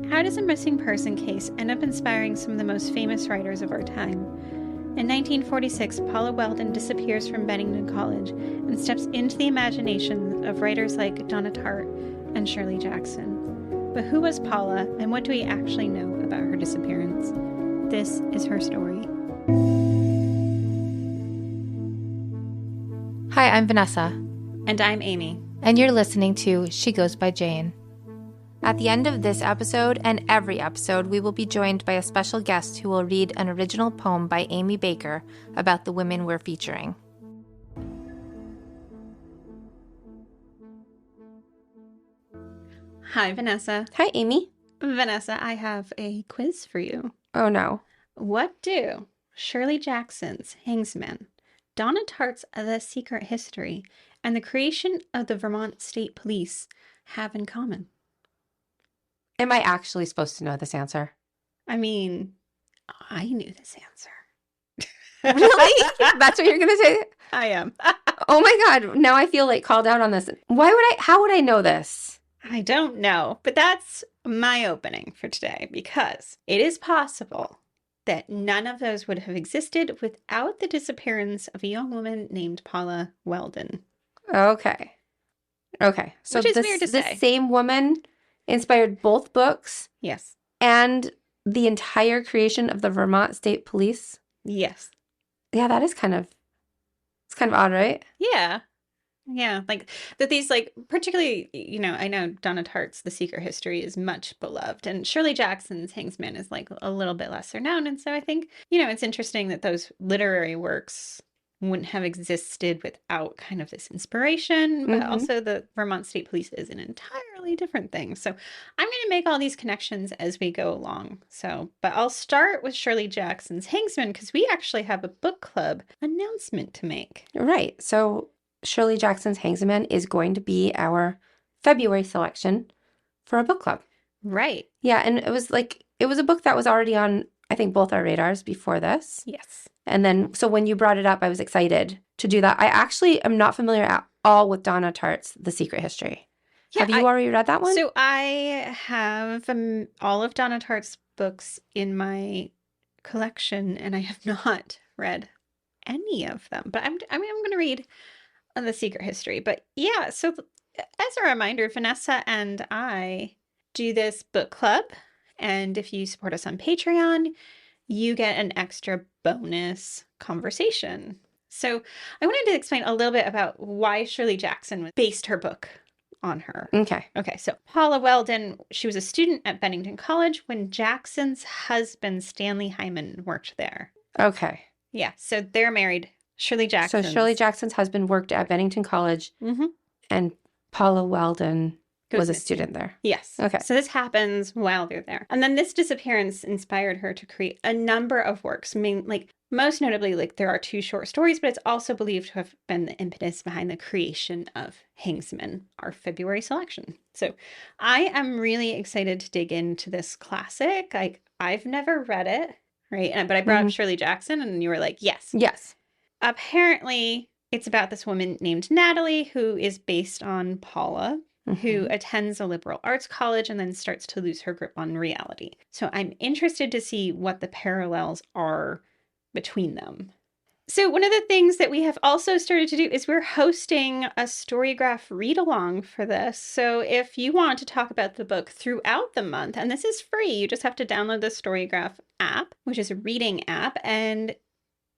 How does a missing person case end up inspiring some of the most famous writers of our time? In 1946, Paula Weldon disappears from Bennington College and steps into the imagination of writers like Donna Tartt and Shirley Jackson. But who was Paula, and what do we actually know about her disappearance? This is her story. Hi, I'm Vanessa. And I'm Aimee. And you're listening to She Goes by Jane. At the end of this episode and every episode, we will be joined by a special guest who will read an original poem by Aimee Baker about the women we're featuring. Hi, Vanessa. Hi, Aimee. Vanessa, I have a quiz for you. Oh, no. What do Shirley Jackson's Hangsman, Donna Tartt's The Secret History, and the creation of the Vermont State Police have in common? Am I actually supposed to know this answer? I mean, I knew this answer. Really? That's what you're going to say? I am. Oh my God. Now I feel like called out on this. How would I know this? I don't know, but that's my opening for today because it is possible that none of those would have existed without the disappearance of a young woman named Paula Weldon. Okay. So Which is weird to say. The same woman inspired both books. Yes. And the entire creation of the Vermont State Police. Yes. Yeah, that is kind of odd, right? Yeah. Yeah. Like that these particularly, I know Donna Tartt's The Secret History is much beloved and Shirley Jackson's Hangsman is a little bit lesser known. And so I think, it's interesting that those literary works wouldn't have existed without kind of this inspiration, but also the Vermont State Police is an entirely different thing. So I'm going to make all these connections as we go along. But I'll start with Shirley Jackson's Hangsman because we actually have a book club announcement to make. Right. So Shirley Jackson's Hangsman is going to be our February selection for a book club. Right. Yeah, and it was a book that was already on, I think, both our radars before this. Yes. And then, so when you brought it up, I was excited to do that. I actually am not familiar at all with Donna Tartt's The Secret History. Yeah, have you already read that one? So I have all of Donna Tartt's books in my collection, and I have not read any of them. But I'm going to read The Secret History. But yeah, so as a reminder, Vanessa and I do this book club. And if you support us on Patreon, you get an extra bonus conversation. So I wanted to explain a little bit about why Shirley Jackson based her book on her. Okay. So Paula Weldon, she was a student at Bennington College when Jackson's husband, Stanley Hyman, worked there. Okay. Yeah, so they're married. Shirley Jackson. So Shirley Jackson's husband worked at Bennington College, and Paula Weldon was a student there. Yes. Okay. So this happens while they're there. And then this disappearance inspired her to create a number of works. I mean, most notably, there are 2 short stories, but it's also believed to have been the impetus behind the creation of Hangsman, our February selection. So I am really excited to dig into this classic. I've never read it, right? But I brought up Shirley Jackson and you were like, yes. Yes. Apparently, it's about this woman named Natalie who is based on Paula, who attends a liberal arts college and then starts to lose her grip on reality. So I'm interested to see what the parallels are between them. So one of the things that we have also started to do is we're hosting a Storygraph read-along for this. So if you want to talk about the book throughout the month, and this is free, you just have to download the Storygraph app, which is a reading app, and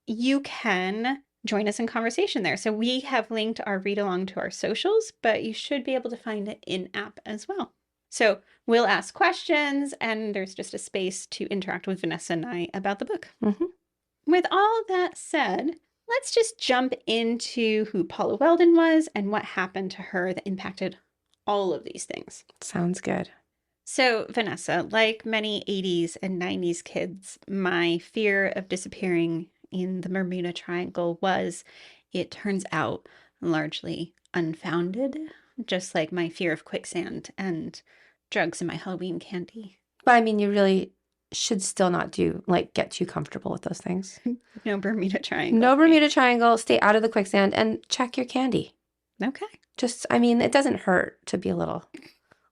you can join us in conversation there. So we have linked our read-along to our socials, but you should be able to find it in-app as well. So we'll ask questions, and there's just a space to interact with Vanessa and I about the book. With all that said, let's just jump into who Paula Weldon was and what happened to her that impacted all of these things. Sounds good. So, Vanessa, like many 80s and 90s kids, my fear of disappearing in the Bermuda Triangle was, it turns out, largely unfounded, just like my fear of quicksand and drugs in my Halloween candy. But I mean, you really should still not get too comfortable with those things. No Bermuda Triangle. No Bermuda Triangle, stay out of the quicksand, and check your candy. Okay. Just, I mean, it doesn't hurt to be a little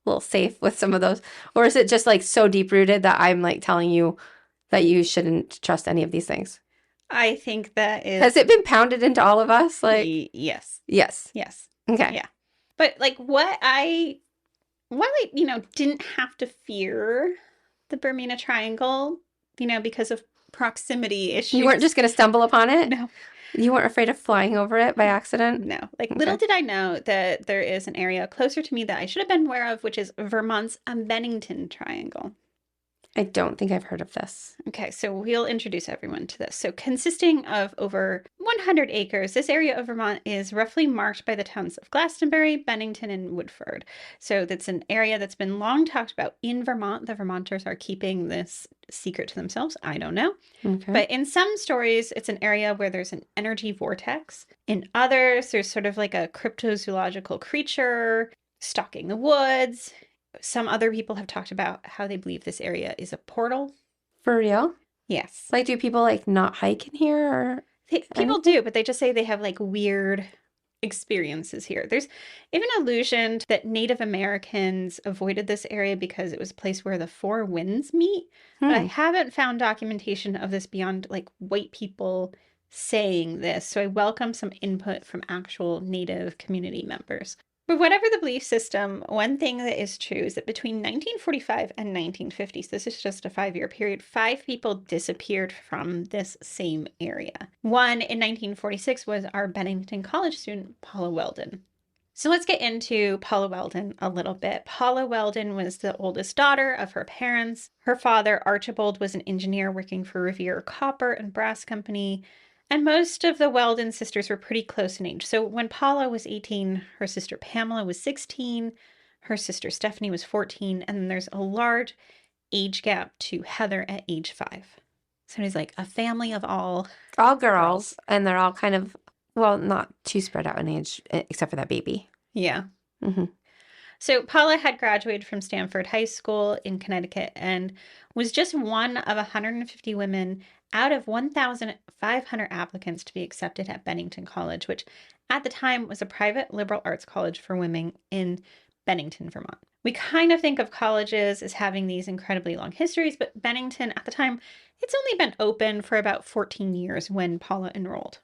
little safe with some of those? Or is it just like so deep rooted that I'm like telling you that you shouldn't trust any of these things? I think that is. Has it been pounded into all of us? Like, yes. yes. Yes. Okay. Yeah. But like while I, didn't have to fear the Bermuda Triangle, because of proximity issues. You weren't just going to stumble upon it? No. You weren't afraid of flying over it by accident? No. Like, Okay. little did I know that there is an area closer to me that I should have been aware of, which is Vermont's Bennington Triangle. I don't think I've heard of this. Okay, so we'll introduce everyone to this. So, consisting of over 100 acres, this area of Vermont is roughly marked by the towns of Glastonbury, Bennington, and Woodford. So, that's an area that's been long talked about in Vermont. The Vermonters are keeping this secret to themselves. I don't know. Okay. But in some stories, it's an area where there's an energy vortex. In others, there's sort of like a cryptozoological creature stalking the woods. Some other people have talked about how they believe this area is a portal. For real? Yes. Like, do people like not hike in here or People do, but they just say they have like weird experiences here. There's even allusion that Native Americans avoided this area because it was a place where the four winds meet. But I haven't found documentation of this beyond like white people saying this. So I welcome some input from actual Native community members. But whatever the belief system, one thing that is true is that between 1945 and 1950, so this is just a 5-year period, 5 people disappeared from this same area. One in 1946 was our Bennington College student, Paula Weldon. So let's get into Paula Weldon a little bit. Paula Weldon was the oldest daughter of her parents. Her father, Archibald, was an engineer working for Revere Copper and Brass Company. And most of the Weldon sisters were pretty close in age. So when Paula was 18, her sister Pamela was 16, her sister Stephanie was 14, and then there's a large age gap to Heather at age 5. So it's like a family of all girls, and they're all kind of, well, not too spread out in age, except for that baby. Yeah. Mm-hmm. So Paula had graduated from Stanford High School in Connecticut and was just one of 150 women out of 1,500 applicants to be accepted at Bennington College, which at the time was a private liberal arts college for women in Bennington, Vermont. We kind of think of colleges as having these incredibly long histories, but Bennington at the time, it's only been open for about 14 years when Paula enrolled.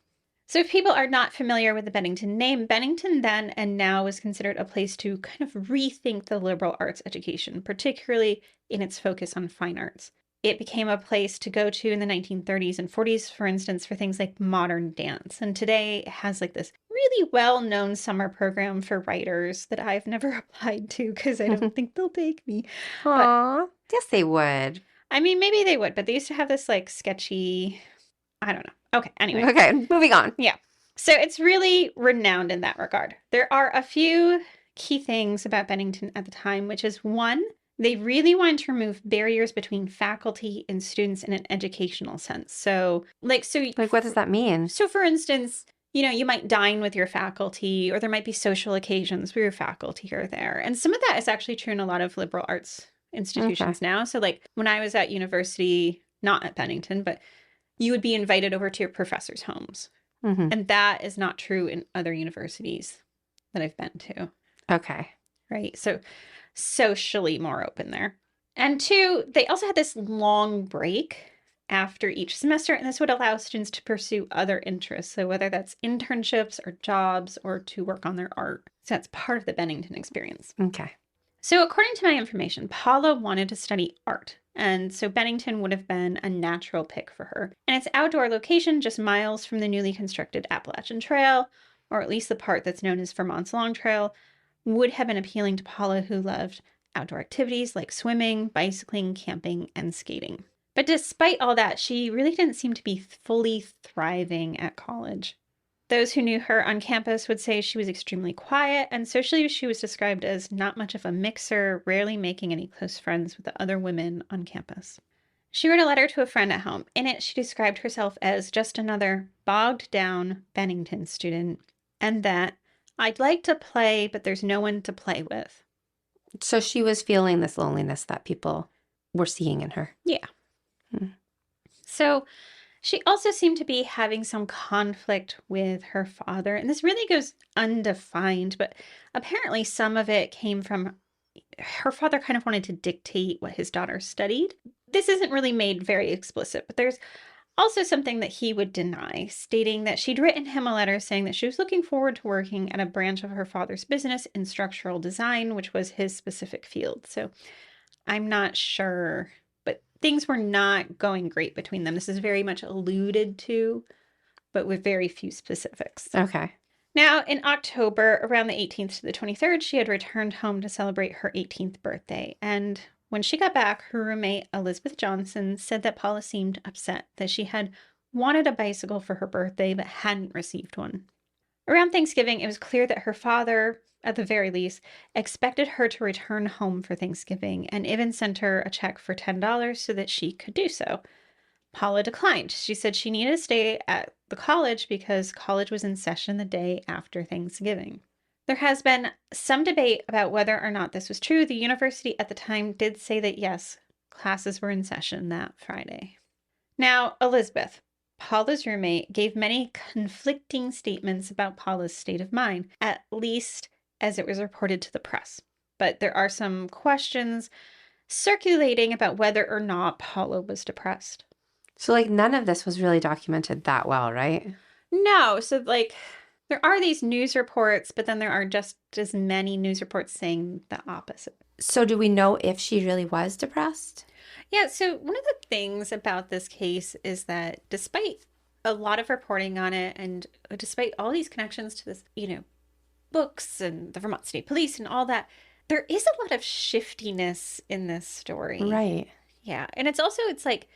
So if people are not familiar with the Bennington name, Bennington then and now is considered a place to kind of rethink the liberal arts education, particularly in its focus on fine arts. It became a place to go to in the 1930s and 40s, for instance, for things like modern dance. And today it has like this really well-known summer program for writers that I've never applied to because I don't think they'll take me. Aw, yes they would. I mean, maybe they would, but they used to have this like sketchy, I don't know. Okay, anyway. Okay, moving on. Yeah. So it's really renowned in that regard. There are a few key things about Bennington at the time, which is one, they really wanted to remove barriers between faculty and students in an educational sense. So what does that mean? So for instance, you might dine with your faculty, or there might be social occasions where your faculty are there. And some of that is actually true in a lot of liberal arts institutions now. So like when I was at university, not at Bennington, but you would be invited over to your professors' homes. Mm-hmm. And that is not true in other universities that I've been to. Okay. Right. So socially more open there. And 2, they also had this long break after each semester, and this would allow students to pursue other interests. So whether that's internships or jobs or to work on their art. So that's part of the Bennington experience. Okay. So according to my information, Paula wanted to study art. And so Bennington would have been a natural pick for her. And its outdoor location, just miles from the newly constructed Appalachian Trail, or at least the part that's known as Vermont's Long Trail, would have been appealing to Paula, who loved outdoor activities like swimming, bicycling, camping, and skating. But despite all that, she really didn't seem to be fully thriving at college. Those who knew her on campus would say she was extremely quiet, and socially she was described as not much of a mixer, rarely making any close friends with the other women on campus. She wrote a letter to a friend at home. In it, she described herself as just another bogged down Bennington student, and that I'd like to play, but there's no one to play with. So she was feeling this loneliness that people were seeing in her. Yeah. So she also seemed to be having some conflict with her father. And this really goes undefined, but apparently some of it came from her father kind of wanted to dictate what his daughter studied. This isn't really made very explicit, but there's also something that he would deny, stating that she'd written him a letter saying that she was looking forward to working at a branch of her father's business in structural design, which was his specific field. So I'm not sure, but things were not going great between them. This is very much alluded to, but with very few specifics. Okay. Now, in October, around the 18th to the 23rd, she had returned home to celebrate her 18th birthday. And when she got back, her roommate, Elizabeth Johnson, said that Paula seemed upset, that she had wanted a bicycle for her birthday but hadn't received one. Around Thanksgiving, it was clear that her father, at the very least, expected her to return home for Thanksgiving and even sent her a check for $10 so that she could do so. Paula declined. She said she needed to stay at the college because college was in session the day after Thanksgiving. There has been some debate about whether or not this was true. The university at the time did say that yes, classes were in session that Friday. Now, Elizabeth, Paula's roommate, gave many conflicting statements about Paula's state of mind, at least as it was reported to the press. But there are some questions circulating about whether or not Paula was depressed. So, like, none of this was really documented that well, right? No. So, like, there are these news reports, but then there are just as many news reports saying the opposite. So, do we know if she really was depressed? Yeah. So, one of the things about this case is that despite a lot of reporting on it and despite all these connections to this, books and the Vermont State Police and all that, there is a lot of shiftiness in this story. Right. Yeah. And it's like,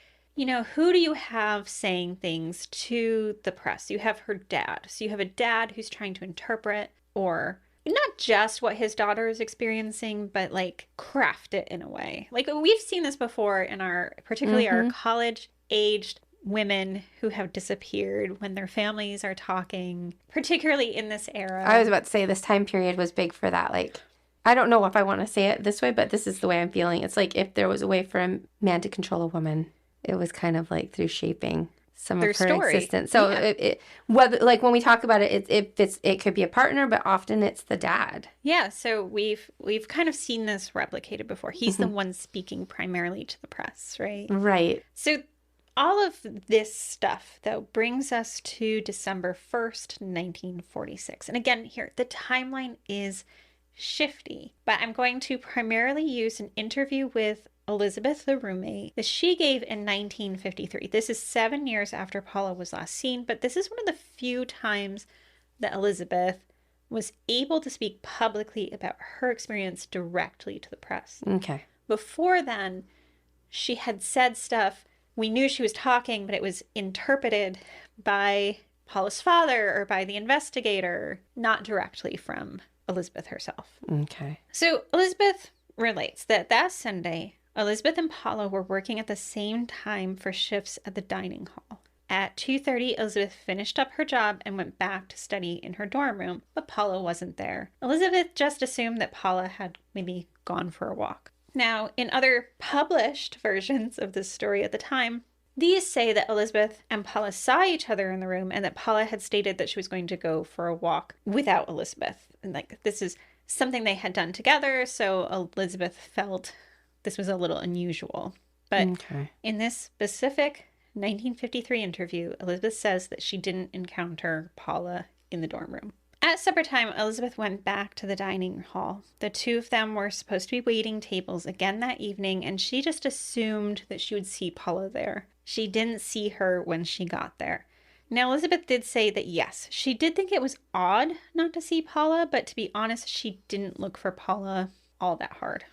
who do you have saying things to the press? You have her dad. So you have a dad who's trying to interpret or not just what his daughter is experiencing, but like craft it in a way. Like we've seen this before in particularly our college-aged women who have disappeared when their families are talking, particularly in this era. I was about to say this time period was big for that. Like, I don't know if I want to say it this way, but this is the way I'm feeling. It's like if there was a way for a man to control a woman, it was kind of like through shaping some their of her story. existence. So whether like when we talk about it, it could be a partner, but often it's the dad. Yeah. So we've kind of seen this replicated before. He's the one speaking primarily to the press, right? Right. So all of this stuff, though, brings us to December 1st, 1946. And again, here, the timeline is shifty, but I'm going to primarily use an interview with Elizabeth, the roommate, that she gave in 1953. This is 7 years after Paula was last seen, but this is one of the few times that Elizabeth was able to speak publicly about her experience directly to the press. Okay. Before then, she had said stuff. We knew she was talking, but it was interpreted by Paula's father or by the investigator, not directly from Elizabeth herself. Okay. So Elizabeth relates that Sunday, Elizabeth and Paula were working at the same time for shifts at the dining hall. At 2:30, Elizabeth finished up her job and went back to study in her dorm room, but Paula wasn't there. Elizabeth just assumed that Paula had maybe gone for a walk. Now, in other published versions of this story at the time, these say that Elizabeth and Paula saw each other in the room and that Paula had stated that she was going to go for a walk without Elizabeth. And like this is something they had done together, so Elizabeth felt this was a little unusual. But in this specific 1953 interview, Elizabeth says that she didn't encounter Paula in the dorm room. At supper time, Elizabeth went back to the dining hall. The two of them were supposed to be waiting tables again that evening, and she just assumed that she would see Paula there. She didn't see her when she got there. Now, Elizabeth did say that yes, she did think it was odd not to see Paula, but to be honest, she didn't look for Paula all that hard.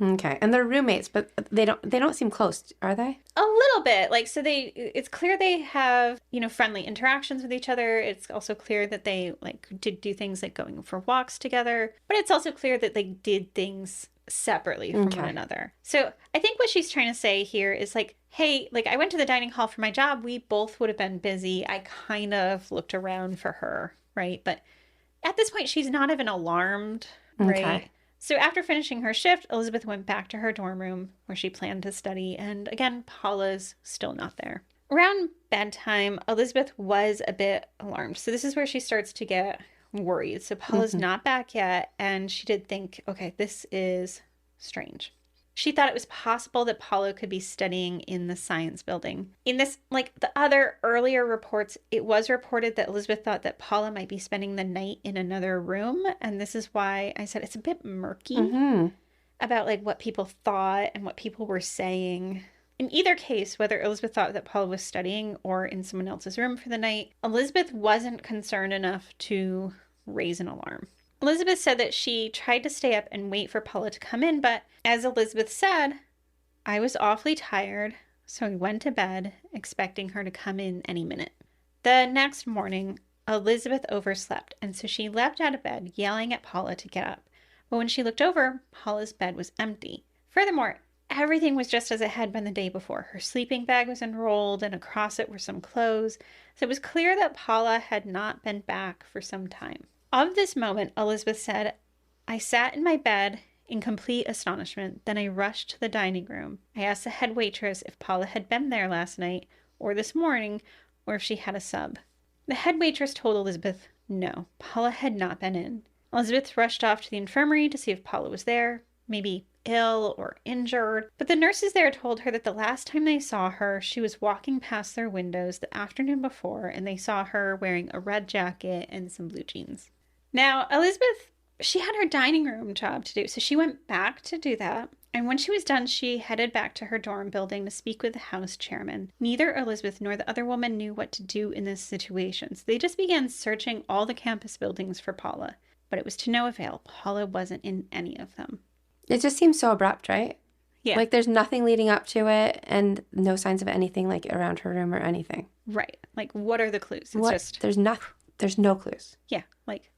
Okay. And they're roommates, but they don't seem close, are they? A little bit. Like, so it's clear they have, friendly interactions with each other. It's also clear that they did do things like going for walks together, but it's also clear that they did things separately from one another. So I think what she's trying to say here is hey, I went to the dining hall for my job. We both would have been busy. I kind of looked around for her, right? But at this point, she's not even alarmed, right? Okay. So after finishing her shift, Elizabeth went back to her dorm room where she planned to study. And again, Paula's still not there. Around bedtime, Elizabeth was a bit alarmed. So this is where she starts to get worried. So Paula's not back yet, and she did think, okay, this is strange. She thought it was possible that Paula could be studying in the science building. In this, like the other earlier reports, it was reported that Elizabeth thought that Paula might be spending the night in another room. And this is why I said it's a bit murky about like what people thought and what people were saying. In either case, whether Elizabeth thought that Paula was studying or in someone else's room for the night, Elizabeth wasn't concerned enough to raise an alarm. Elizabeth said that she tried to stay up and wait for Paula to come in, but as Elizabeth said, I was awfully tired, so I went to bed expecting her to come in any minute. The next morning, Elizabeth overslept, and so she leapt out of bed, yelling at Paula to get up. But when she looked over, Paula's bed was empty. Furthermore, everything was just as it had been the day before. Her sleeping bag was unrolled, and across it were some clothes, so it was clear that Paula had not been back for some time. Of this moment, Elizabeth said, I sat in my bed in complete astonishment. Then I rushed to the dining room. I asked the head waitress if Paula had been there last night or this morning, or if she had a sub. The head waitress told Elizabeth, no, Paula had not been in. Elizabeth rushed off to the infirmary to see if Paula was there, maybe ill or injured. But the nurses there told her that the last time they saw her, she was walking past their windows the afternoon before, and they saw her wearing a red jacket and some blue jeans. Now, Elizabeth, she had her dining room job to do, so she went back to do that. And when she was done, she headed back to her dorm building to speak with the house chairman. Neither Elizabeth nor the other woman knew what to do in this situation, so they just began searching all the campus buildings for Paula. But it was to no avail. Paula wasn't in any of them. It just seems so abrupt, right? Yeah. Like there's nothing leading up to it and no signs of anything like around her room or anything. Right. Like, what are the clues? It's just... There's no clues. Yeah. Like,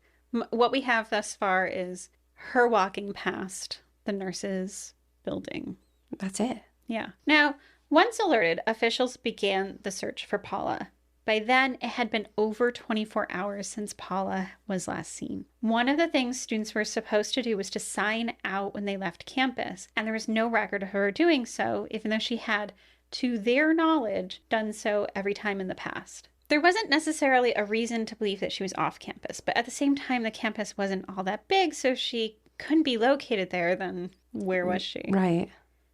what we have thus far is her walking past the nurse's building. That's it. Yeah. Now, once alerted, officials began the search for Paula. By then, it had been over 24 hours since Paula was last seen. One of the things students were supposed to do was to sign out when they left campus, and there was no record of her doing so, even though she had, to their knowledge, done so every time in the past. There wasn't necessarily a reason to believe that she was off campus, but at the same time, the campus wasn't all that big, so if she couldn't be located there, then where was she? Right.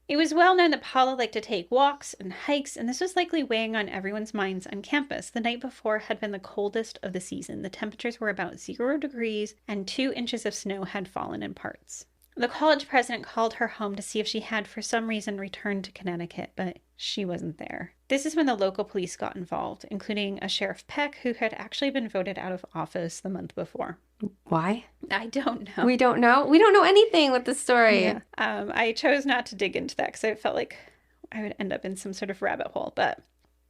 It was well known that Paula liked to take walks and hikes, and this was likely weighing on everyone's minds on campus. The night before had been the coldest of the season. The temperatures were about 0 degrees, and 2 inches of snow had fallen in parts. The college president called her home to see if she had, for some reason, returned to Connecticut, but she wasn't there. This is when the local police got involved, including a Sheriff Peck, who had actually been voted out of office the month before. Why? I don't know. We don't know? We don't know anything with the story. Yeah. I chose not to dig into that because I felt like I would end up in some sort of rabbit hole. But,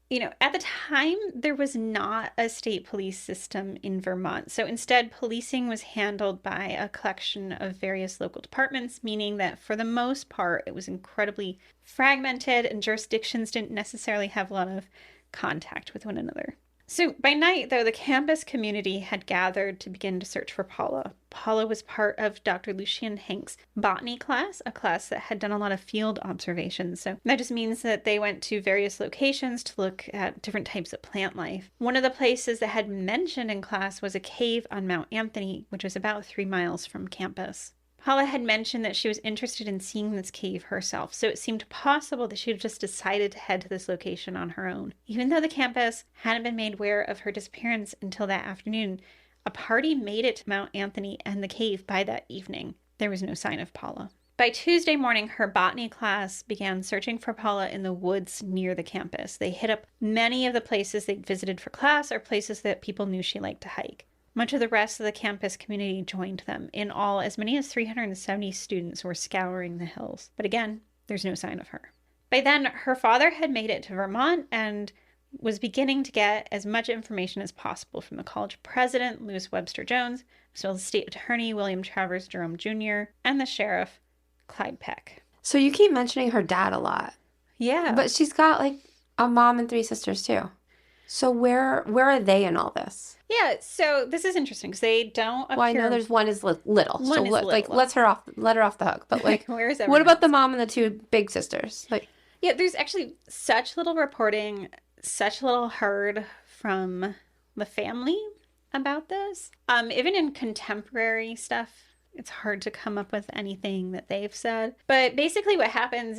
you know, at the time, there was not a state police system in Vermont. So instead, policing was handled by a collection of various local departments, meaning that for the most part, it was incredibly fragmented and jurisdictions didn't necessarily have a lot of contact with one another. So by night, though, the campus community had gathered to begin to search for Paula. Paula was part of Dr. Lucien Hank's botany class, a class that had done a lot of field observations. So that just means that they went to various locations to look at different types of plant life. One of the places that had been mentioned in class was a cave on Mount Anthony, which was about 3 miles from campus. Paula had mentioned that she was interested in seeing this cave herself, so it seemed possible that she had just decided to head to this location on her own. Even though the campus hadn't been made aware of her disappearance until that afternoon, a party made it to Mount Anthony and the cave by that evening. There was no sign of Paula. By Tuesday morning, her botany class began searching for Paula in the woods near the campus. They hit up many of the places they'd visited for class or places that people knew she liked to hike. Much of the rest of the campus community joined them. In all, as many as 370 students were scouring the hills. But again, there's no sign of her. By then, her father had made it to Vermont and was beginning to get as much information as possible from the college president, Lewis Webster Jones, as well as the state attorney, William Travers Jerome Jr., and the sheriff, Clyde Peck. So you keep mentioning her dad a lot. Yeah. But she's got like a mom and 3 sisters too. So where are they in all this? Yeah, so this is interesting because they don't appear... Well, I know there's one is little. One is little. Like, let her off the hook. But like, where is what about the mom and the 2 big sisters? Like, yeah, there's actually such little reporting, such little heard from the family. about this. Even in contemporary stuff, it's hard to come up with anything that they've said. But basically what happens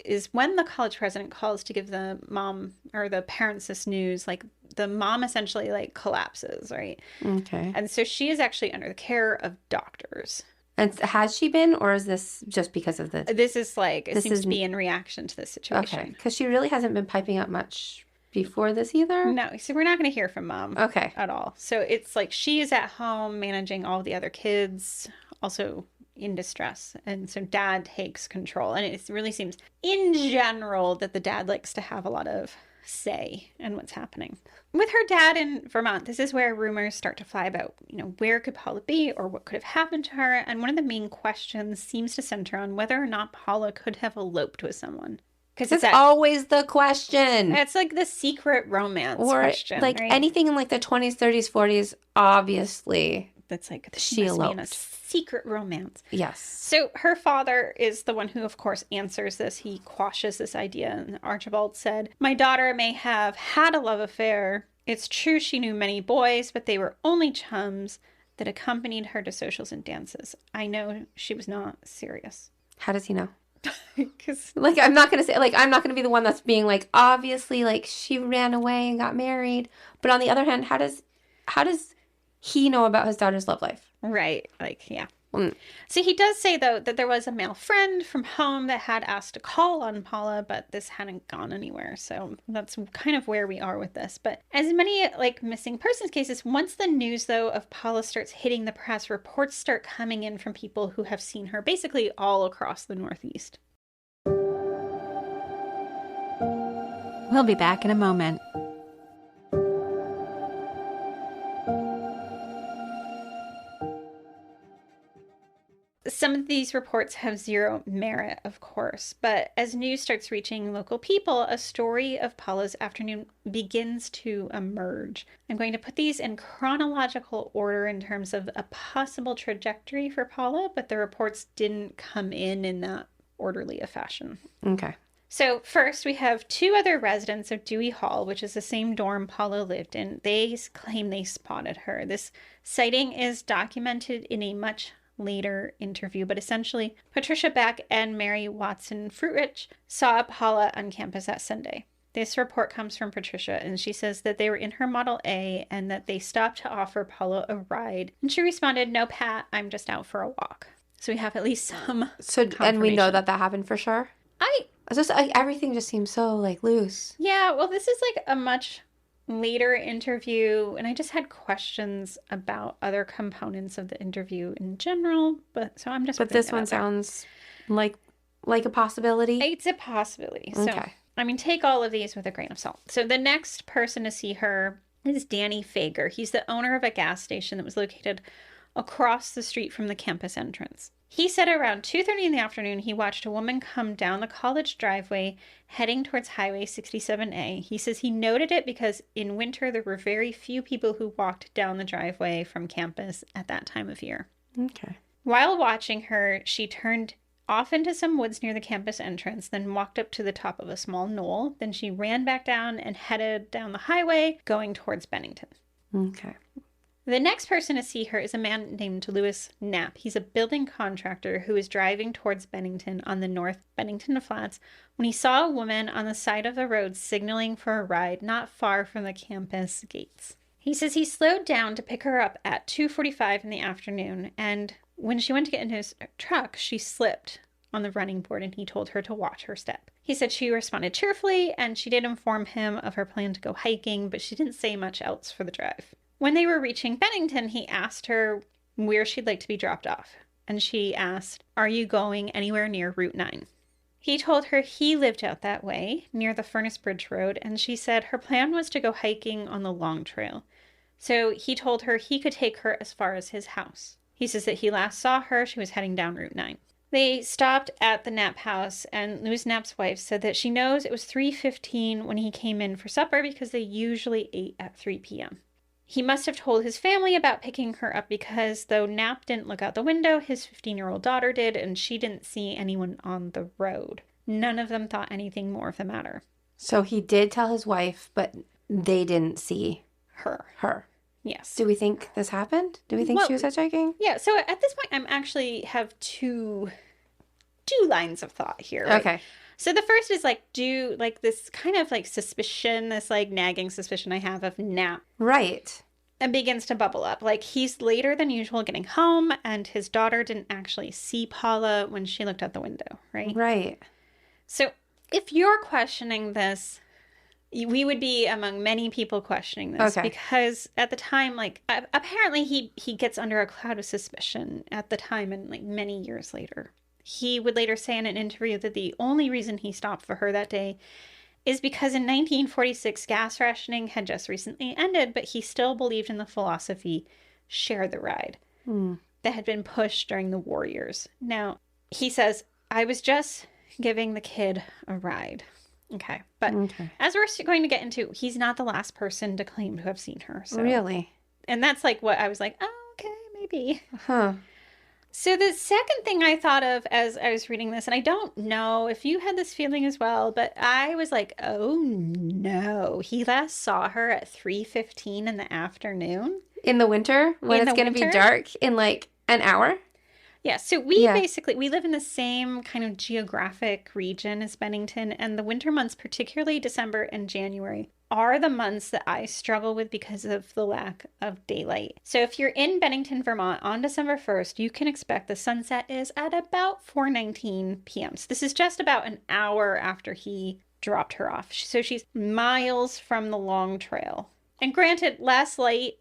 is when the college president calls to give the mom or the parents this news, like the mom essentially like collapses, right? Okay. And so she is actually under the care of doctors. And has she been, or is this just because of the... This is like, it seems to be in reaction to this situation. Okay, because she really hasn't been piping up much before this either? No, so we're not going to hear from mom at all. So it's like she is at home managing all the other kids, also in distress. And so dad takes control. And it really seems in general that the dad likes to have a lot of say in what's happening. With her dad in Vermont, this is where rumors start to fly about, where could Paula be or what could have happened to her. And one of the main questions seems to center on whether or not Paula could have eloped with someone. Because it's always the question. It's like the secret romance question. Like right? anything in like the 20s, 30s, 40s, obviously. That's like, she must eloped. be in a secret romance. Yes. So her father is the one who, of course, answers this. He quashes this idea. And Archibald said, "My daughter may have had a love affair. It's true she knew many boys, but they were only chums that accompanied her to socials and dances. I know she was not serious." How does he know? Because like, I'm not going to be the one that's being like, obviously, like, she ran away and got married. But on the other hand, how does he know about his daughter's love life? Right. Like, yeah. So he does say, though, that there was a male friend from home that had asked to call on Paula, but this hadn't gone anywhere. So that's kind of where we are with this. But as many like missing persons cases, once the news, though, of Paula starts hitting the press, reports start coming in from people who have seen her basically all across the Northeast. We'll be back in a moment. Some of these reports have zero merit, of course, but as news starts reaching local people, a story of Paula's afternoon begins to emerge. I'm going to put these in chronological order in terms of a possible trajectory for Paula, but the reports didn't come in that orderly a fashion. Okay. So first, we have two other residents of Dewey Hall, which is the same dorm Paula lived in. They claim they spotted her. This sighting is documented in a much later interview, but essentially Patricia Beck and Mary Watson Fruitridge saw Paula on campus that Sunday. This report comes from Patricia, and she says that they were in her Model A and that they stopped to offer Paula a ride. And she responded, "No, Pat, I'm just out for a walk." So we have at least some and we know that happened for sure? It's just everything just seems so like loose. Yeah, well, this is like a much later interview, and I just had questions about other components of the interview in general, but this one sounds like a possibility. It's a possibility. Okay. So, I mean, take all of these with a grain of salt. So the next person to see her is Danny Fager. He's the owner of a gas station that was located across the street from the campus entrance. He said around 2:30 in the afternoon, he watched a woman come down the college driveway heading towards Highway 67A. He says he noted it because in winter, there were very few people who walked down the driveway from campus at that time of year. Okay. While watching her, she turned off into some woods near the campus entrance, then walked up to the top of a small knoll. Then she ran back down and headed down the highway, going towards Bennington. Okay. The next person to see her is a man named Louis Knapp. He's a building contractor who was driving towards Bennington on the North Bennington Flats when he saw a woman on the side of the road signaling for a ride not far from the campus gates. He says he slowed down to pick her up at 2:45 in the afternoon, and when she went to get into his truck, she slipped on the running board and he told her to watch her step. He said she responded cheerfully and she did inform him of her plan to go hiking, but she didn't say much else for the drive. When they were reaching Bennington, he asked her where she'd like to be dropped off. And she asked, "Are you going anywhere near Route 9? He told her he lived out that way, near the Furnace Bridge Road, and she said her plan was to go hiking on the Long Trail. So he told her he could take her as far as his house. He says that he last saw her, she was heading down Route 9. They stopped at the Knapp house, and Louis Knapp's wife said that she knows it was 3:15 when he came in for supper because they usually ate at 3 p.m. He must have told his family about picking her up because though Knapp didn't look out the window, his 15-year-old daughter did, and she didn't see anyone on the road. None of them thought anything more of the matter. So he did tell his wife, but they didn't see her. Yes. Do we think this happened? Do we think she was hitchhiking? Yeah. So at this point, I'm actually have two lines of thought here. Right? Okay. So the first is like, this kind of like suspicion, this like nagging suspicion I have of Nap. Right. And begins to bubble up. Like, he's later than usual getting home, and his daughter didn't actually see Paula when she looked out the window, right? Right. So if you're questioning this, we would be among many people questioning this. Okay. Because at the time, like, apparently he gets under a cloud of suspicion at the time and, like, many years later. He would later say in an interview that the only reason he stopped for her that day is because in 1946 gas rationing had just recently ended, but he still believed in the philosophy, share the ride, that had been pushed during the war years. Now, he says, I was just giving the kid a ride. Okay. But as we're going to get into, he's not the last person to claim to have seen her. So. Really? And that's like what I was like, oh, okay, maybe. Huh. So the second thing I thought of as I was reading this, and I don't know if you had this feeling as well, but I was like, oh no, he last saw her at 3:15 in the afternoon. In the winter? When it's going to be dark in like an hour? Yeah, so we live in the same kind of geographic region as Bennington, and the winter months, particularly December and January, are the months that I struggle with because of the lack of daylight. So if you're in Bennington, Vermont on December 1st, you can expect the sunset is at about 4:19 p.m. So this is just about an hour after he dropped her off. So she's miles from the long trail. And granted, last light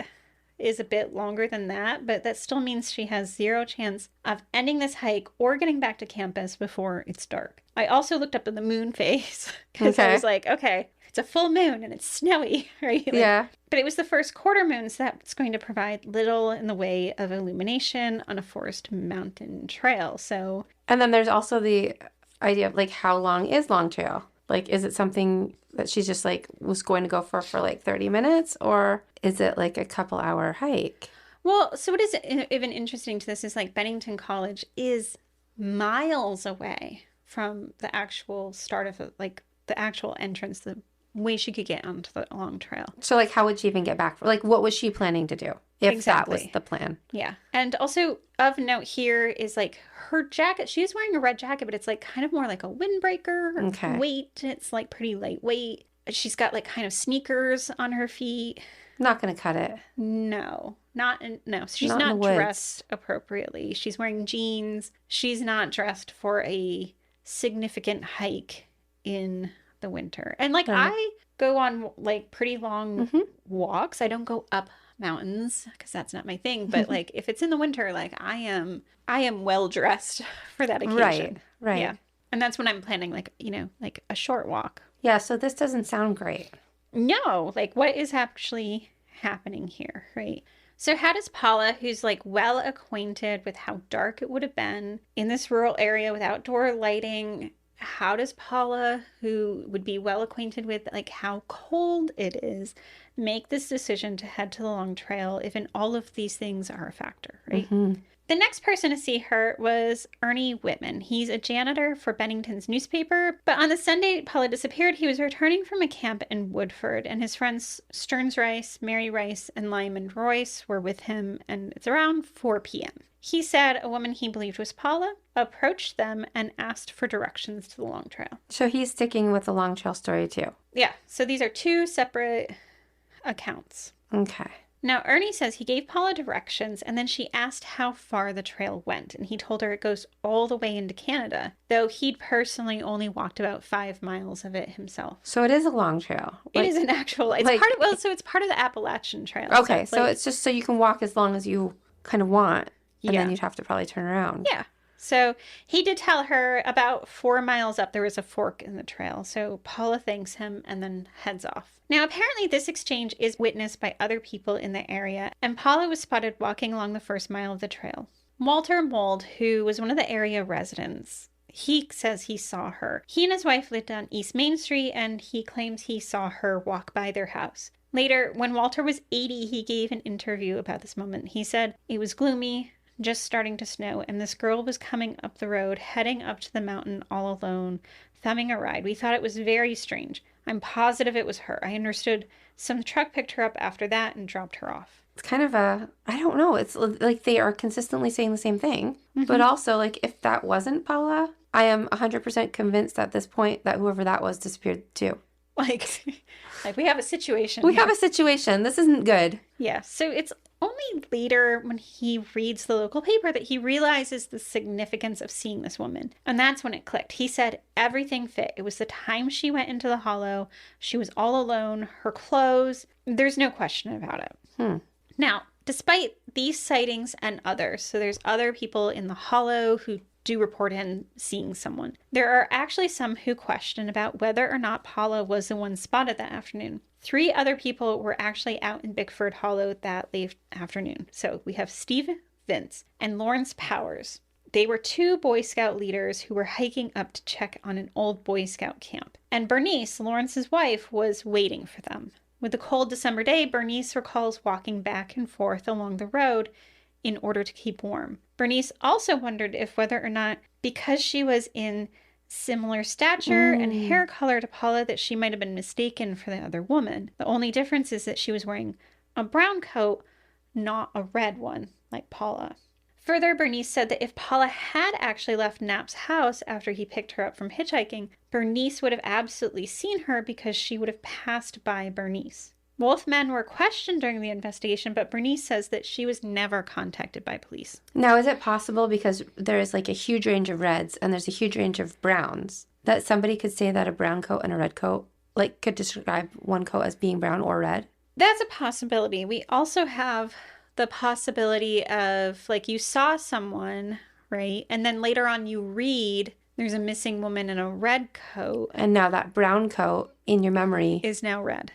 is a bit longer than that, but that still means she has zero chance of ending this hike or getting back to campus before it's dark. I also looked up at the moon phase because I was like, okay, it's a full moon and it's snowy, right? Like, yeah. But it was the first quarter moon, so that's going to provide little in the way of illumination on a forest mountain trail. So, and then there's also the idea of like, how long is long trail? Like, is it something that she's just like was going to go for like 30 minutes, or is it like a couple hour hike? Well, so what is even interesting to this is like Bennington College is miles away from the actual start of like the actual entrance, the way she could get onto the long trail. So like, how would she even get back? Like, what was she planning to do if that was the plan? Yeah. And also of note here is like her jacket. She's wearing a red jacket, but it's like kind of more like a windbreaker. Okay. Weight. It's like pretty lightweight. She's got like kind of sneakers on her feet. Not going to cut it. No. She's not dressed appropriately. She's wearing jeans. She's not dressed for a significant hike in the winter. And like I go on like pretty long walks. I don't go up mountains because that's not my thing. But like if it's in the winter, like I am well dressed for that occasion. Right. Yeah. And that's when I'm planning like, like a short walk. Yeah. So this doesn't sound great. No, like what is actually happening here, right? So how does Paula, who's like well acquainted with how dark it would have been in this rural area with outdoor lighting, how does Paula, who would be well acquainted with like how cold it is, make this decision to head to the long trail if in all of these things are a factor, right? The next person to see her was Ernie Whitman. He's a janitor for Bennington's newspaper, but on the Sunday Paula disappeared, he was returning from a camp in Woodford, and his friends Stearns Rice, Mary Rice, and Lyman Royce were with him, and it's around 4 p.m. He said a woman he believed was Paula approached them and asked for directions to the long trail. So he's sticking with the long trail story too. Yeah, so these are two separate accounts. Okay. Now, Ernie says he gave Paula directions, and then she asked how far the trail went, and he told her it goes all the way into Canada, though he'd personally only walked about 5 miles of it himself. So it is a long trail. It is an actual, it's part of the Appalachian Trail. Okay, so it's just so you can walk as long as you kind of want, and then you'd have to probably turn around. Yeah. So he did tell her about 4 miles up there was a fork in the trail. So Paula thanks him and then heads off. Now, apparently this exchange is witnessed by other people in the area, and Paula was spotted walking along the first mile of the trail. Walter Mold, who was one of the area residents, he says he saw her. He and his wife lived on East Main Street, and he claims he saw her walk by their house. Later, when Walter was 80, he gave an interview about this moment. He said, "It was gloomy, just starting to snow, and this girl was coming up the road, heading up to the mountain all alone, thumbing a ride. We thought it was very strange. I'm positive it was her. I understood some truck picked her up after that and dropped her off." It's kind of I don't know. It's like they are consistently saying the same thing. But also, like, if that wasn't Paula, I am 100% convinced at this point that whoever that was disappeared too. Like we have a situation. We here. have a situation. This isn't good. Yeah. So it's only later when he reads the local paper that he realizes the significance of seeing this woman. And that's when it clicked. He said everything fit. It was the time she went into the hollow. She was all alone. Her clothes. There's no question about it. Now, despite these sightings and others, so there's other people in the hollow who do report in seeing someone. There are actually some who question about whether or not Paula was the one spotted that afternoon. 3 other people were actually out in Bickford Hollow that late afternoon. So we have Steve Vince and Lawrence Powers. They were 2 Boy Scout leaders who were hiking up to check on an old Boy Scout camp. And Bernice, Lawrence's wife, was waiting for them. With the cold December day, Bernice recalls walking back and forth along the road in order to keep warm. Bernice also wondered if whether or not, because she was in similar stature and hair color to Paula, that she might have been mistaken for the other woman. The only difference is that she was wearing a brown coat, not a red one, like Paula. Further, Bernice said that if Paula had actually left Knapp's house after he picked her up from hitchhiking, Bernice would have absolutely seen her because she would have passed by Bernice. Both men were questioned during the investigation, but Bernice says that she was never contacted by police. Now, is it possible, because there is like a huge range of reds and there's a huge range of browns, that somebody could say that a brown coat and a red coat, like, could describe one coat as being brown or red? That's a possibility. We also have the possibility of, like, you saw someone, right? And then later on you read there's a missing woman in a red coat. And now that brown coat in your memory is now red.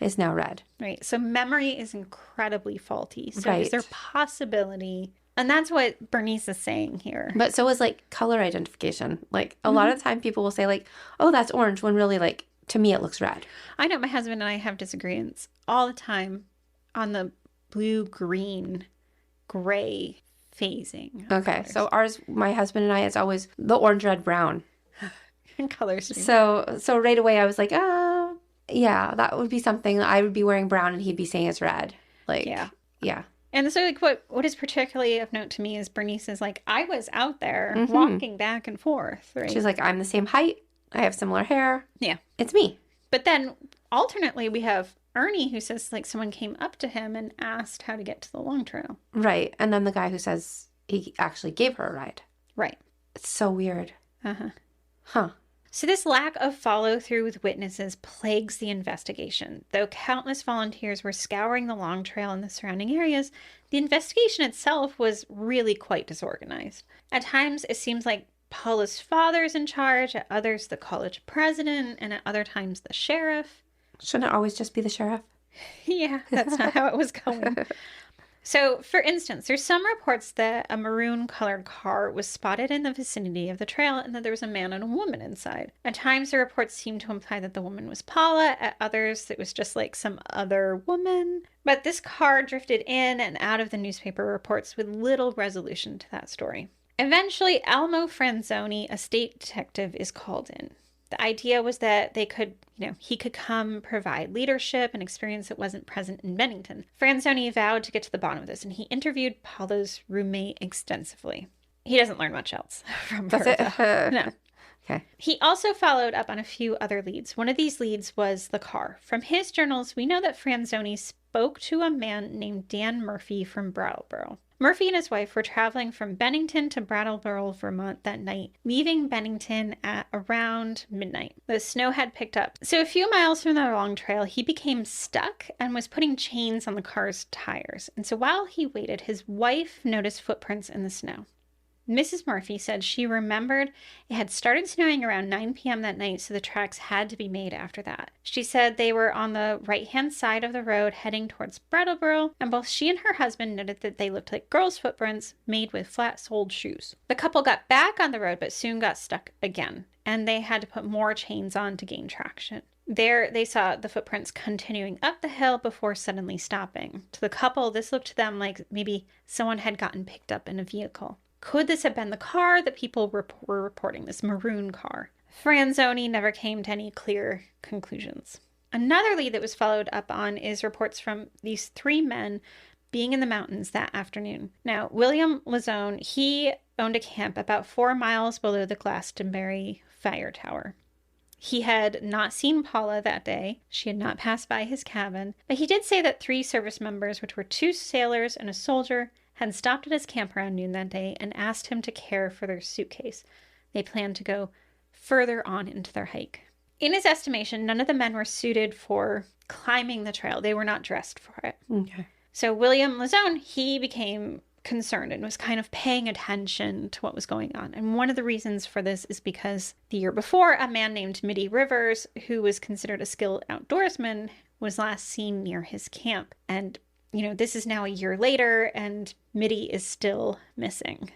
Right. So memory is incredibly faulty. So Right. is there possibility? And that's what Bernice is saying here. But so is like color identification. Like a lot of the time people will say like, oh, that's orange, when really, like, to me it looks red. I know my husband and I have disagreements all the time on the blue, green, gray phasing. Okay. So ours, my husband and I, it's always the orange, red, brown. Colors. So right away I was like, yeah, that would be something. I would be wearing brown and he'd be saying it's red. Like, yeah. And so, like, what is particularly of note to me is Bernice is like, I was out there walking back and forth, right? She's like, I'm the same height. I have similar hair. Yeah. It's me. But then alternately, we have Ernie who says, like, someone came up to him and asked how to get to the long trail. Right. And then the guy who says he actually gave her a ride. Right. It's so weird. Huh. So this lack of follow-through with witnesses plagues the investigation. Though countless volunteers were scouring the long trail and the surrounding areas, the investigation itself was really quite disorganized. At times, it seems like Paula's father is in charge, at others the college president, and at other times the sheriff. Shouldn't it always just be the sheriff? Yeah, that's not how it was going. So, for instance, there's some reports that a maroon-colored car was spotted in the vicinity of the trail and that there was a man and a woman inside. At times, the reports seem to imply that the woman was Paula. At others, it was just like some other woman. But this car drifted in and out of the newspaper reports with little resolution to that story. Eventually, Elmo Franzoni, a state detective, is called in. The idea was that they could, he could come provide leadership and experience that wasn't present in Bennington. Franzoni vowed to get to the bottom of this, and he interviewed Paula's roommate extensively. He doesn't learn much else from her. That's it? No. Okay. He also followed up on a few other leads. One of these leads was the car. From his journals, we know that Franzoni spoke to a man named Dan Murphy from Brattleboro. Murphy and his wife were traveling from Bennington to Brattleboro, Vermont that night, leaving Bennington at around midnight. The snow had picked up. So a few miles from the long trail, he became stuck and was putting chains on the car's tires. And so while he waited, his wife noticed footprints in the snow. Mrs. Murphy said she remembered it had started snowing around 9 p.m. that night, so the tracks had to be made after that. She said they were on the right-hand side of the road heading towards Brattleboro, and both she and her husband noted that they looked like girls' footprints made with flat-soled shoes. The couple got back on the road, but soon got stuck again, and they had to put more chains on to gain traction. There, they saw the footprints continuing up the hill before suddenly stopping. To the couple, this looked to them like maybe someone had gotten picked up in a vehicle. Could this have been the car that people were reporting, this maroon car? Franzoni never came to any clear conclusions. Another lead that was followed up on is reports from these 3 men being in the mountains that afternoon. Now, William Lazone, he owned a camp about 4 miles below the Glastonbury fire tower. He had not seen Paula that day. She had not passed by his cabin. But he did say that 3 service members, which were 2 sailors and a soldier, had stopped at his camp around noon that day and asked him to care for their suitcase. They planned to go further on into their hike. In his estimation, none of the men were suited for climbing the trail. They were not dressed for it. Okay. So William Lazone, he became concerned and was kind of paying attention to what was going on. And one of the reasons for this is because the year before, a man named Mitty Rivers, who was considered a skilled outdoorsman, was last seen near his camp. And, this is now a year later, and Mitty is still missing.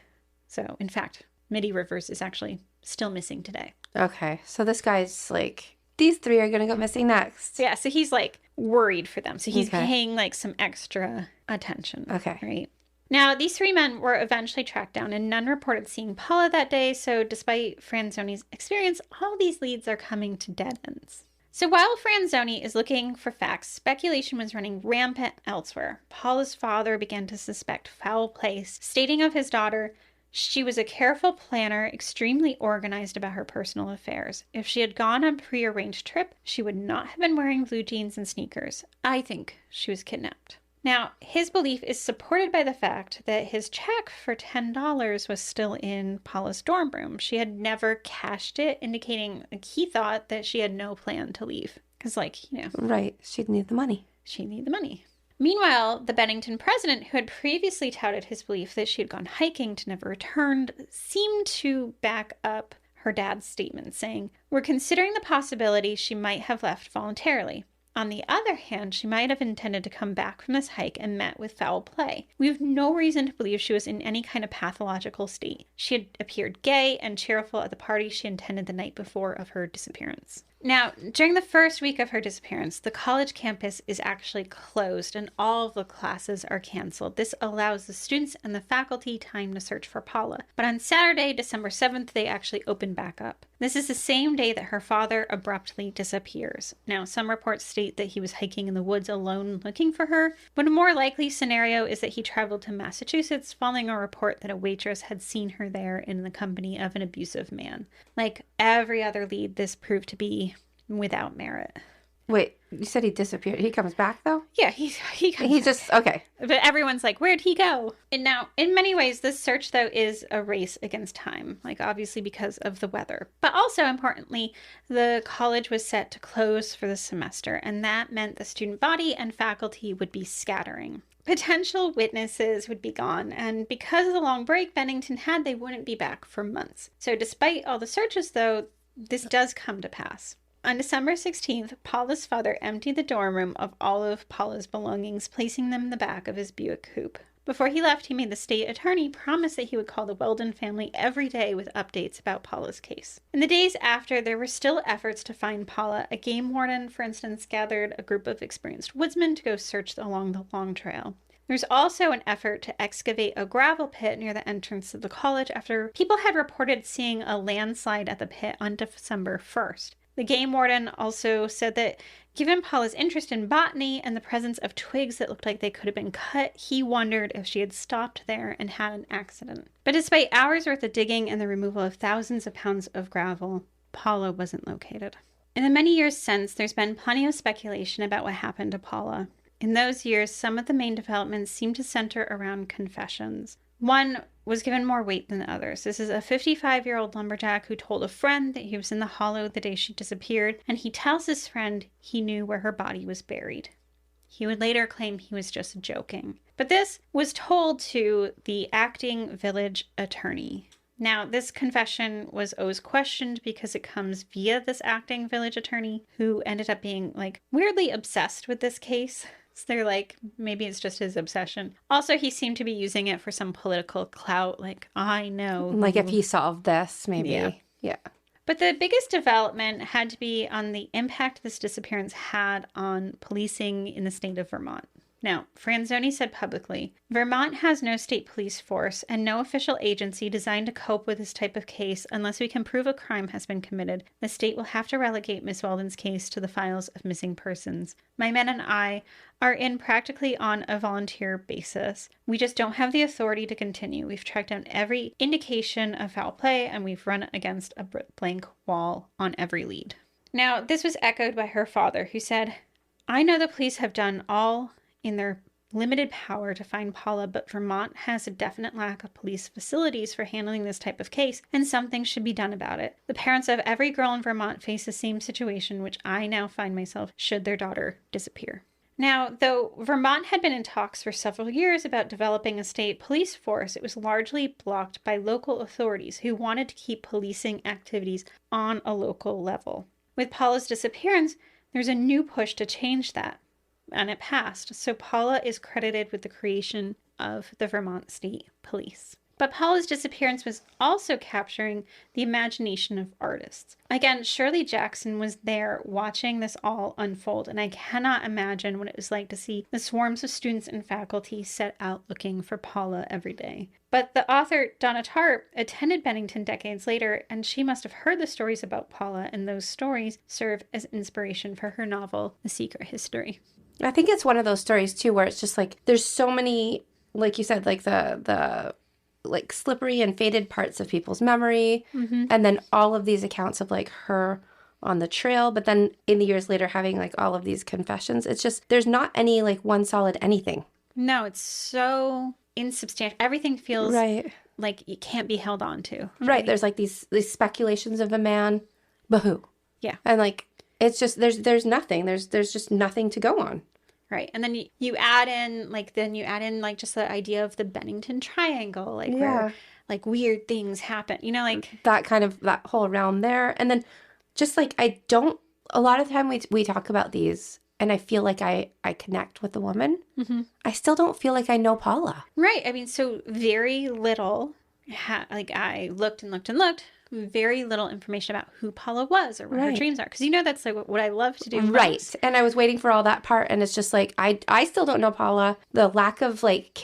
So, in fact, Mitty Rivers is actually still missing today. Okay. So this guy's like, these 3 are going to go missing next. Yeah, so he's like worried for them. So he's Okay. paying like some extra attention. Okay. Right. Now, these 3 men were eventually tracked down and none reported seeing Paula that day. So despite Franzoni's experience, all these leads are coming to dead ends. So while Franzoni is looking for facts, speculation was running rampant elsewhere. Paula's father began to suspect foul play, stating of his daughter, she was a careful planner, extremely organized about her personal affairs. If she had gone on a prearranged trip, she would not have been wearing blue jeans and sneakers. I think she was kidnapped. Now, his belief is supported by the fact that his check for $10 was still in Paula's dorm room. She had never cashed it, indicating he thought that she had no plan to leave. Because, Right. She'd need the money. She'd need the money. Meanwhile, the Bennington president, who had previously touted his belief that she had gone hiking to never returned, seemed to back up her dad's statement, saying, "We're considering the possibility she might have left voluntarily. On the other hand, she might have intended to come back from this hike and met with foul play. We have no reason to believe she was in any kind of pathological state. She had appeared gay and cheerful at the party she attended the night before of her disappearance." Now, during the first week of her disappearance, the college campus is actually closed and all of the classes are canceled. This allows the students and the faculty time to search for Paula. But on Saturday, December 7th, they actually open back up. This is the same day that her father abruptly disappears. Now, some reports state that he was hiking in the woods alone looking for her, but a more likely scenario is that he traveled to Massachusetts following a report that a waitress had seen her there in the company of an abusive man. Like every other lead, this proved to be without merit. Wait, you said he disappeared. He comes back, though? Yeah, he just, okay. But everyone's like, where'd he go? And now, in many ways, this search, though, is a race against time, obviously because of the weather. But also, importantly, the college was set to close for the semester, and that meant the student body and faculty would be scattering. Potential witnesses would be gone, and because of the long break Bennington had, they wouldn't be back for months. So despite all the searches, though, this does come to pass. On December 16th, Paula's father emptied the dorm room of all of Paula's belongings, placing them in the back of his Buick coupe. Before he left, he made the state attorney promise that he would call the Weldon family every day with updates about Paula's case. In the days after, there were still efforts to find Paula. A game warden, for instance, gathered a group of experienced woodsmen to go search along the long trail. There's also an effort to excavate a gravel pit near the entrance of the college after people had reported seeing a landslide at the pit on December 1st. The game warden also said that given Paula's interest in botany and the presence of twigs that looked like they could have been cut, he wondered if she had stopped there and had an accident. But despite hours worth of digging and the removal of thousands of pounds of gravel, Paula wasn't located. In the many years since, there's been plenty of speculation about what happened to Paula. In those years, some of the main developments seem to center around confessions. One was given more weight than the others. This is a 55-year-old lumberjack who told a friend that he was in the hollow the day she disappeared, and he tells his friend he knew where her body was buried. He would later claim he was just joking. But this was told to the acting village attorney. Now, this confession was always questioned because it comes via this acting village attorney who ended up being, weirdly obsessed with this case. So they're like, maybe it's just his obsession. Also, he seemed to be using it for some political clout, I know. If he solved this, maybe. Yeah. But the biggest development had to be on the impact this disappearance had on policing in the state of Vermont. Now, Franzoni said publicly, Vermont has no state police force and no official agency designed to cope with this type of case unless we can prove a crime has been committed. The state will have to relegate Miss Weldon's case to the files of missing persons. My men and I are in practically on a volunteer basis. We just don't have the authority to continue. We've tracked down every indication of foul play and we've run against a blank wall on every lead. Now, this was echoed by her father, who said, I know the police have done all in their limited power to find Paula, but Vermont has a definite lack of police facilities for handling this type of case, and something should be done about it. The parents of every girl in Vermont face the same situation, which I now find myself should their daughter disappear. Now, though Vermont had been in talks for several years about developing a state police force, it was largely blocked by local authorities who wanted to keep policing activities on a local level. With Paula's disappearance, there's a new push to change that. And it passed. So Paula is credited with the creation of the Vermont State Police. But Paula's disappearance was also capturing the imagination of artists. Again, Shirley Jackson was there watching this all unfold, and I cannot imagine what it was like to see the swarms of students and faculty set out looking for Paula every day. But the author, Donna Tartt, attended Bennington decades later, and she must have heard the stories about Paula, and those stories serve as inspiration for her novel, The Secret History. I think it's one of those stories, too, where it's just like, there's so many, like you said, like the like slippery and faded parts of people's memory. Mm-hmm. And then all of these accounts of like her on the trail. But then in the years later, having like all of these confessions, it's just, there's not any like one solid anything. No, it's so insubstantial. Everything feels like it can't be held on to. Right. There's like these speculations of a man, but who? Yeah. And like, it's just, there's nothing. There's just nothing to go on. Right. And then you add in like just the idea of the Bennington Triangle, like where like weird things happen, you know, like that whole realm there. And then just like, a lot of the time we talk about these and I feel like I connect with the woman. Mm-hmm. I still don't feel like I know Paula. Right. I mean, so very little, like I looked and looked and looked. Very little information about who Paula was or what her dreams are. Because you know that's like what I love to do most. Right. And I was waiting for all that part. And it's just like, I still don't know Paula. The lack of like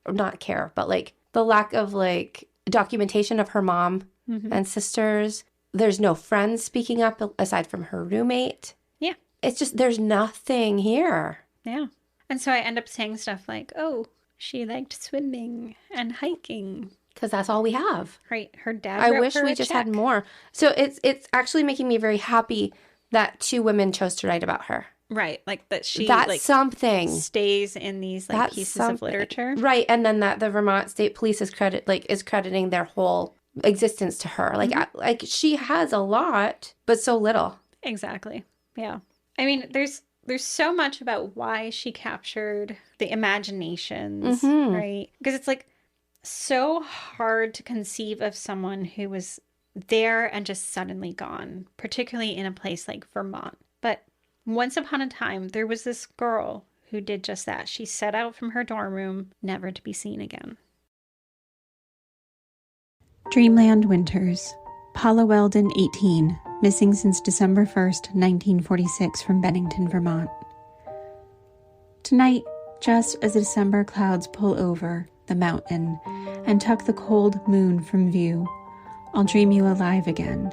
not care, but like the lack of like documentation of her mom and sisters. There's no friends speaking up aside from her roommate. Yeah. It's just, there's nothing here. Yeah. And so I end up saying stuff like, oh, she liked swimming and hiking. Because that's all we have. Right. Her dad I wish we just had more. So it's actually making me very happy that two women chose to write about her. Right. Like that she something stays in these like pieces of literature. Right. And then that the Vermont State Police is crediting their whole existence to her. Like like she has a lot, but so little. Exactly. Yeah. I mean, there's so much about why she captured the imaginations, right? Because it's like so hard to conceive of someone who was there and just suddenly gone, particularly in a place like Vermont. But once upon a time, there was this girl who did just that. She set out from her dorm room, never to be seen again. Dreamland Winters. Paula Weldon, 18, missing since December 1st, 1946 from Bennington, Vermont. Tonight, just as the December clouds pull over the mountain and tuck the cold moon from view, I'll dream you alive again.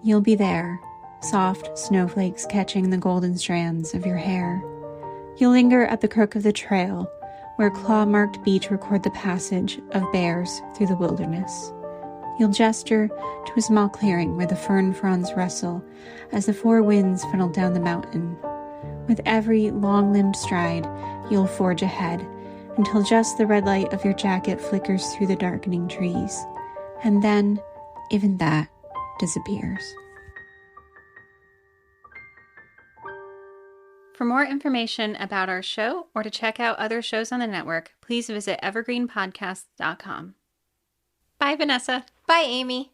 You'll be there, soft snowflakes catching the golden strands of your hair. You'll linger at the crook of the trail, where claw-marked beach record the passage of bears through the wilderness. You'll gesture to a small clearing where the fern fronds rustle as the four winds funnel down the mountain. With every long-limbed stride, you'll forge ahead until just the red light of your jacket flickers through the darkening trees. And then, even that disappears. For more information about our show or to check out other shows on the network, please visit evergreenpodcasts.com. Bye, Vanessa. Bye, Aimee.